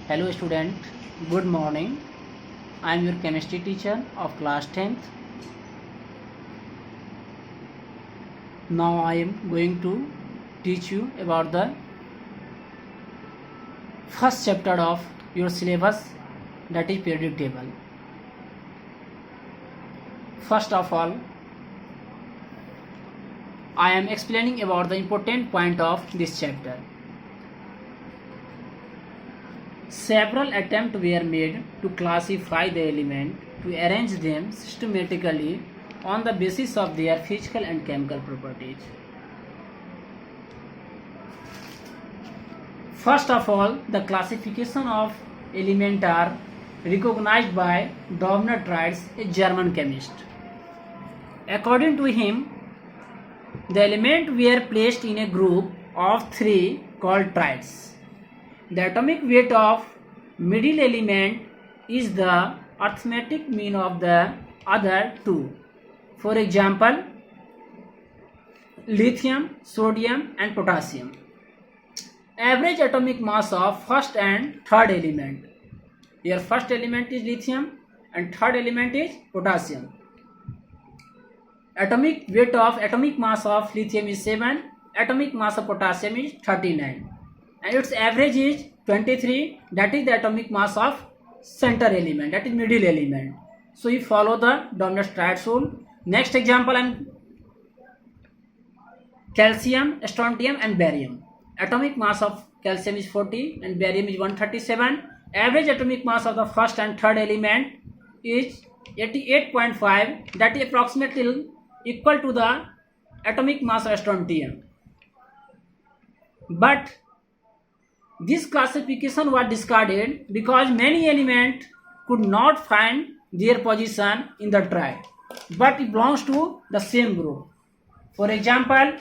Hello student, good morning. I am your chemistry teacher of class 10th. Now I am going to teach you about the first chapter of your syllabus, that is periodic table. First of all, I am explaining about the important point of this chapter. Several attempts were made to classify the elements, to arrange them systematically on the basis of their physical and chemical properties. First of all, the classification of elements are recognized by Domner Trites, a German chemist. According to him, the elements were placed in a group of three called triads. The atomic weight of middle element is the arithmetic mean of the other two. For example, lithium, sodium and potassium. Average atomic mass of first and third element. Here first element is lithium and third element is potassium. Atomic mass of lithium is 7, atomic mass of potassium is 39. And its average is 23, that is the atomic mass of center element, that is middle element. So you follow the Domner's triad rule. Next example, and calcium, strontium and barium. Atomic mass of calcium is 40 and barium is 137. Average atomic mass of the first and third element is 88.5, that is approximately equal to the atomic mass of strontium. But this classification was discarded because many elements could not find their position in the triad, but it belongs to the same group. For example,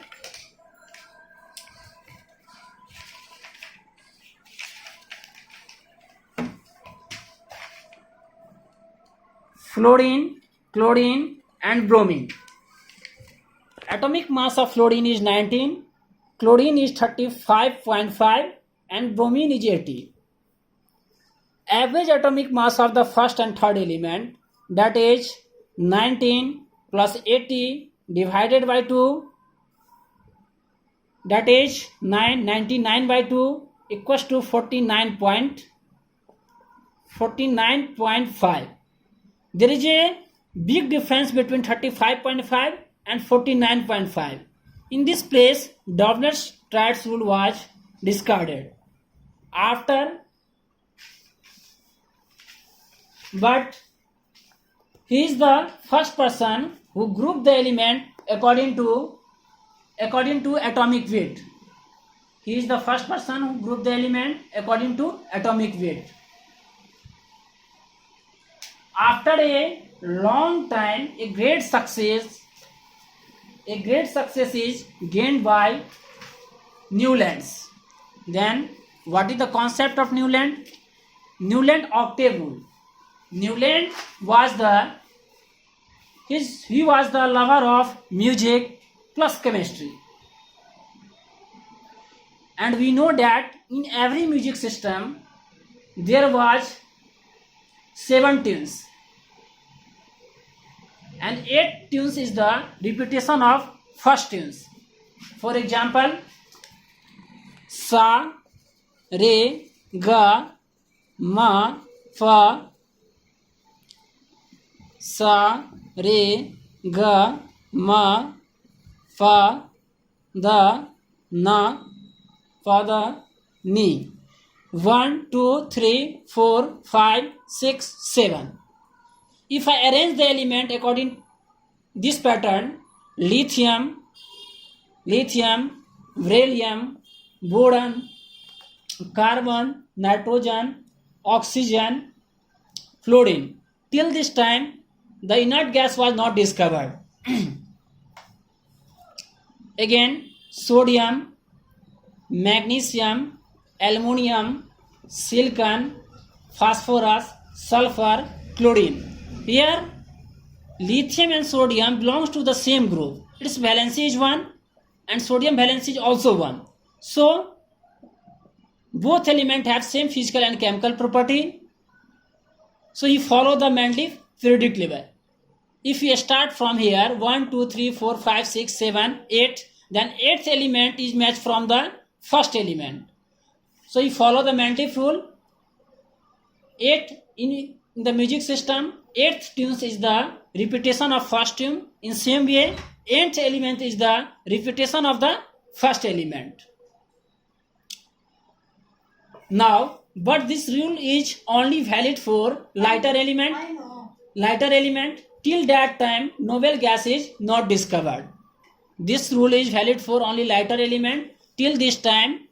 fluorine, chlorine and bromine. Atomic mass of fluorine is 19, chlorine is 35.5 and bromine is 80. Average atomic mass of the first and third element, that is 19 plus 80 divided by 2, that is 99 by 2 equals to 49.5. There is a big difference between 35.5 and 49.5. In this place, Domner's triad rule was discarded. But he is the first person who grouped the element according to atomic weight. He is the first person who grouped the element according to atomic weight. After a long time, a great success is gained by Newlands. Then, what is the concept of Newland? Newland octave rule. Newland was the lover of music plus chemistry. And we know that in every music system there was 7 tunes. And 8 tunes is the repetition of first tunes. For example, sa, re, ga, ma, fa, sa, re, ga, ma, fa, da, na, fa, da, ni. 1, 2, 3, 4, 5, 6, 7. If I arrange the element according this pattern, lithium, beryllium, boron, carbon, nitrogen, oxygen, fluorine. Till this time, the inert gas was not discovered. Again, sodium, magnesium, aluminum, silicon, phosphorus, sulfur, chlorine. Here, lithium and sodium belongs to the same group. Its valency is 1 and sodium valency is also 1. So, both elements have same physical and chemical property. So you follow the Mendeleev periodic table. If we start from here 1, 2, 3, 4, 5, 6, 7, 8, then 8th element is matched from the first element. So you follow the Mendeleev rule. 8 in the music system, 8th tunes is the repetition of first tune. In same way, 8th element is the repetition of the first element. Now, but this rule is only valid for lighter element. Lighter element, till that time noble gas is not discovered. This rule is valid for only lighter element. Till this time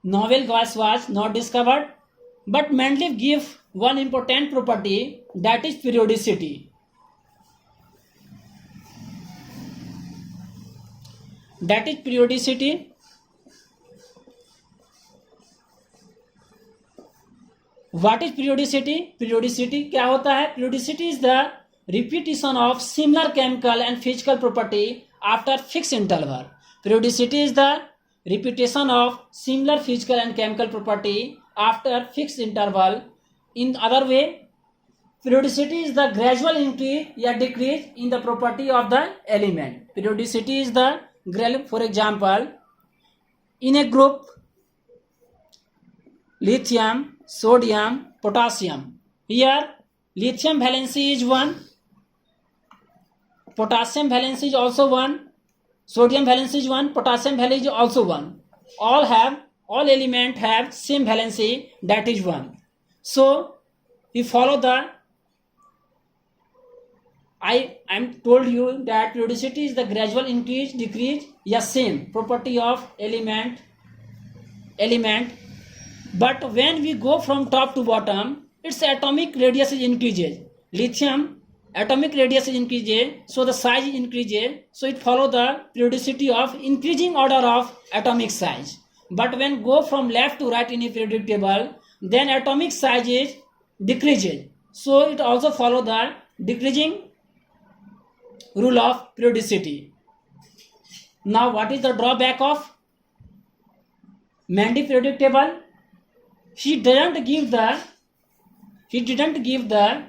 novel gas was not discovered. But Mendeleev gave one important property, that is periodicity. That is periodicity. What is periodicity? Periodicity क्या होता है? Periodicity is the repetition of similar chemical and physical property after fixed interval. Periodicity is the repetition of similar physical and chemical property after fixed interval. In other way, periodicity is the gradual increase or decrease in the property of the element. Periodicity is the gradual. For example, in a group lithium, sodium, potassium. Here lithium valency is 1, potassium valency is also 1, sodium valency is 1, potassium valency is also 1. All elements have same valency, that is 1. So we follow the I am told you that periodicity is the gradual increase, decrease, same property of element. But when we go from top to bottom, its atomic radius is increases. Lithium atomic radius is increases, so the size increases. So it follows the periodicity of increasing order of atomic size. But when go from left to right in a periodic table, then atomic size is decreases. So it also follow the decreasing rule of periodicity. Now what is the drawback of Mendeleev periodic table? He didn't give the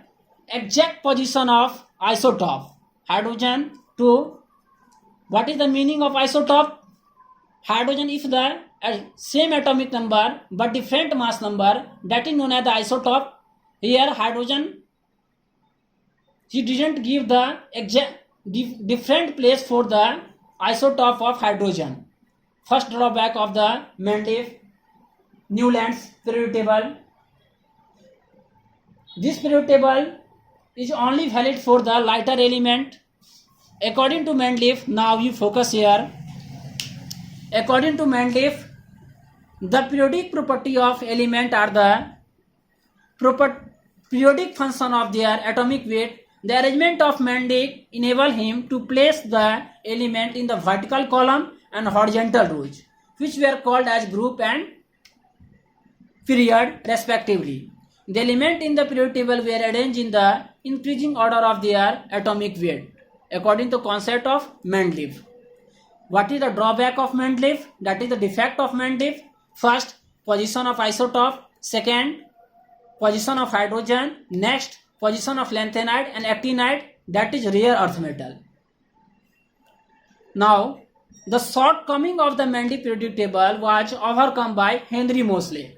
exact position of isotope. Hydrogen 2. What is the meaning of isotope? Hydrogen, if the same atomic number but different mass number, that is known as the isotope. Here hydrogen, he didn't give the exact different place for the isotope of hydrogen. First drawback of the Mendeleev Newlands periodic table. This periodic table is only valid for the lighter element. According to Mendeleev, now you focus here. According to Mendeleev, the periodic property of element are the periodic function of their atomic weight. The arrangement of Mendeleev enable him to place the element in the vertical column and horizontal rows, which were called as group and period respectively. The elements in the periodic table were arranged in the increasing order of their atomic weight according to concept of Mendeleev. What is the drawback of Mendeleev? That is the defect of Mendeleev. First, position of isotope. Second, position of hydrogen. Next, position of lanthanide and actinide, that is rare earth metal. Now, the shortcoming of the Mendeleev periodic table was overcome by Henry Moseley.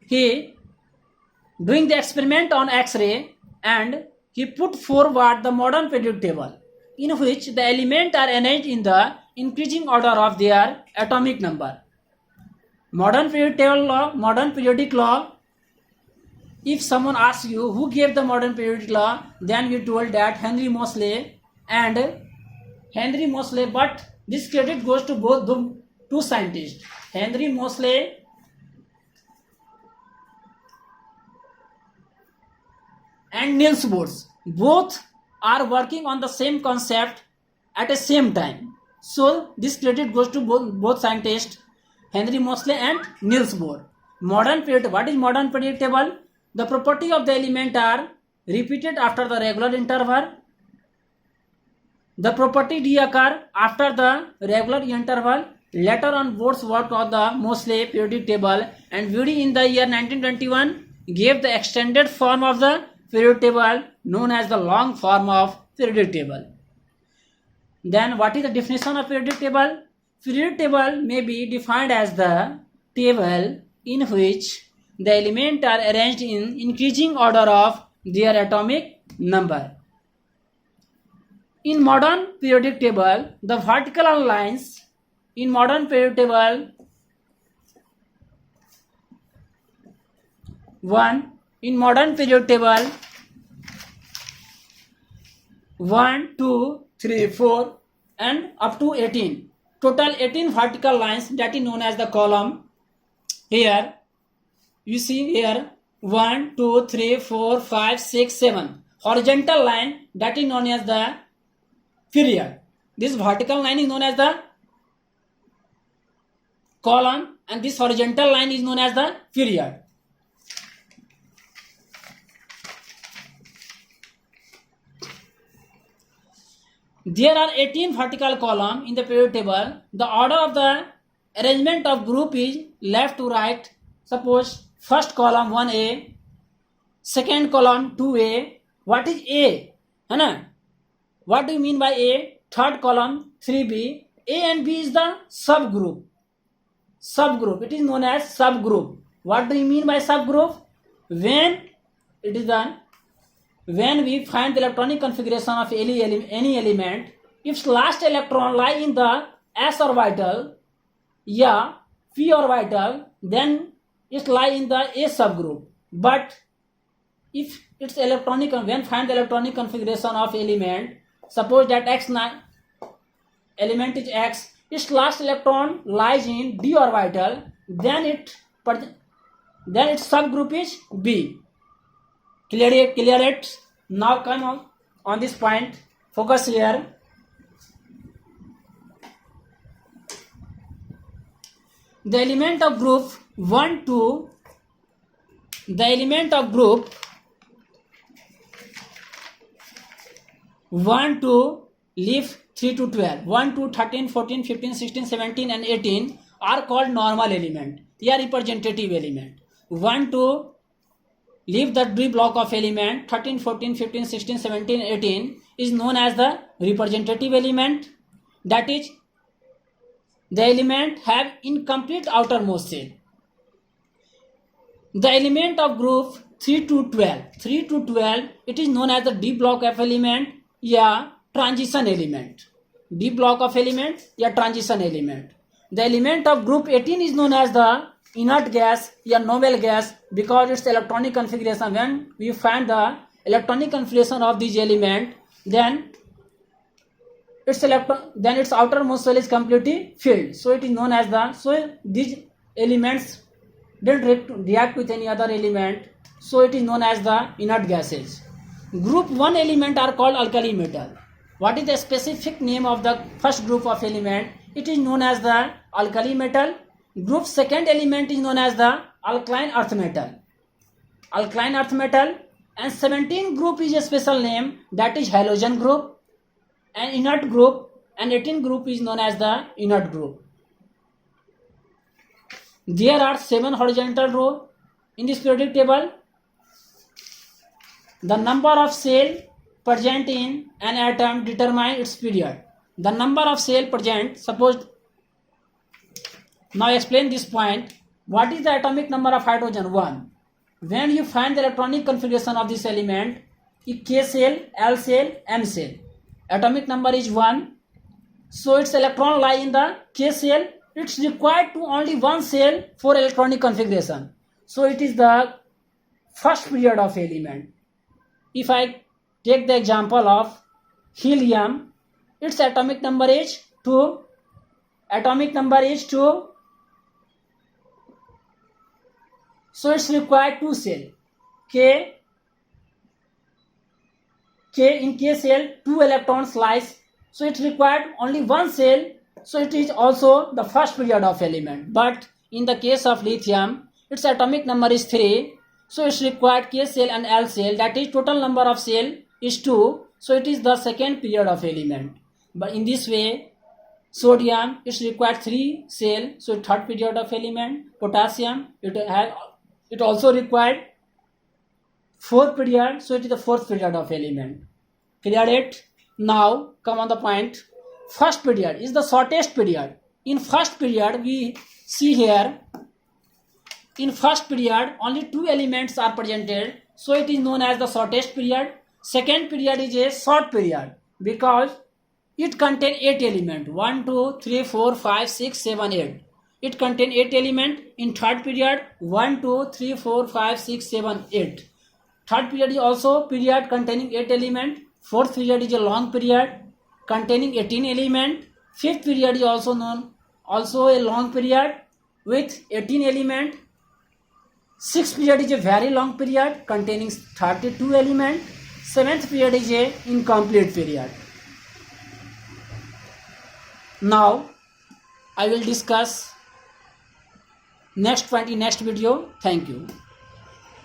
He doing the experiment on X-ray and he put forward the modern periodic table in which the elements are arranged in the increasing order of their atomic number. Modern periodic law, if someone asks you who gave the modern periodic law, then you told that Henry Moseley, but this credit goes to both the two scientists, Henry Moseley and Niels Bohr. Both are working on the same concept at the same time. So this credit goes to both scientists, Henry Moseley and Niels Bohr. Modern periodic, what is modern periodic table? The property of the element are repeated after the regular interval. The property reoccur after the regular interval. Later on, Bose worked on the Moseley periodic table, and Woody in the year 1921 gave the extended form of the periodic table known as the long form of periodic table. Then what is the definition of periodic table? Periodic table may be defined as the table in which the elements are arranged in increasing order of their atomic number. In modern periodic table, the vertical lines in modern periodic table 1 in modern periodic table 1, 2, 3, 4 and up to 18. Total 18 vertical lines that is known as the column. Here you see here 1, 2, 3, 4, 5, 6, 7. Horizontal line that is known as the period. This vertical line is known as the column and this horizontal line is known as the period. There are 18 vertical columns in the periodic table. The order of the arrangement of group is left to right. Suppose first column 1A, second column 2A. What is A? What do you mean by A? Third column 3B. A and B is the subgroup. It is known as subgroup. What do you mean by subgroup? When we find the electronic configuration of any element, its last electron lie in the s orbital, p orbital, then it lie in the a subgroup. But if its when find the electronic configuration of element, suppose that element is X, its last electron lies in d orbital, then its subgroup is B. Clear it? Now come on this point. Focus here. The element of group 1 to leaf 3 to 12, 1 to 13, 14, 15, 16, 17 and 18 are called normal element. They are representative element. 1 to leave the D block of element 13, 14, 15, 16, 17, 18 is known as the representative element. That is, the element have incomplete outermost shell. The element of group 3 to 12, it is known as the D block of element transition element. D block of element transition element. The element of group 18 is known as the inert gas noble gas because its electronic configuration, when we find the electronic configuration of this element, then its outermost shell is completely filled. So it is known as these elements didn't react with any other element, so it is known as the inert gases. Group 1 element are called alkali metal. What is the specific name of the first group of element? It is known as the alkali metal. Group second element is known as the alkaline earth metal. And 17 group is a special name, that is halogen group and inert group, and 18 group is known as the inert group. There are 7 horizontal rows in this periodic table. The number of cells present in an atom determine its period. The number of cells present, suppose, now explain this point. What is the atomic number of hydrogen? 1. When you find the electronic configuration of this element, K cell, L cell, M cell, atomic number is 1. So its electron lie in the K cell. It's required to only one cell for electronic configuration. So it is the first period of element. If I take the example of helium, its atomic number is 2. So it's required 2 cell. K in K cell 2 electrons lies. So it required only one cell. So it is also the first period of element. But in the case of lithium, its atomic number is 3. So it's required K cell and L cell. That is, total number of cell is 2. So it is the second period of element. But in this way, Sodium, it's required 3 cell, so third period of element. Potassium, it also required 4th period, so it is the 4th period of element. Clear it? Now come on the point. First period is the shortest period. In first period we see here, in first period only 2 elements are presented, so it is known as the shortest period. Second period is a short period because it contains 8 elements. 1, 2, 3, 4, 5, 6, 7, 8. It contains 8 elements. In third period, 1, 2, 3, 4, 5, 6, 7, 8. Third period is also period containing 8 elements. Fourth period is a long period containing 18 elements. Fifth period is also a long period with 18 elements. Sixth period is a very long period containing 32 elements. Seventh period is a incomplete period. Now I will discuss next point in next video. Thank you.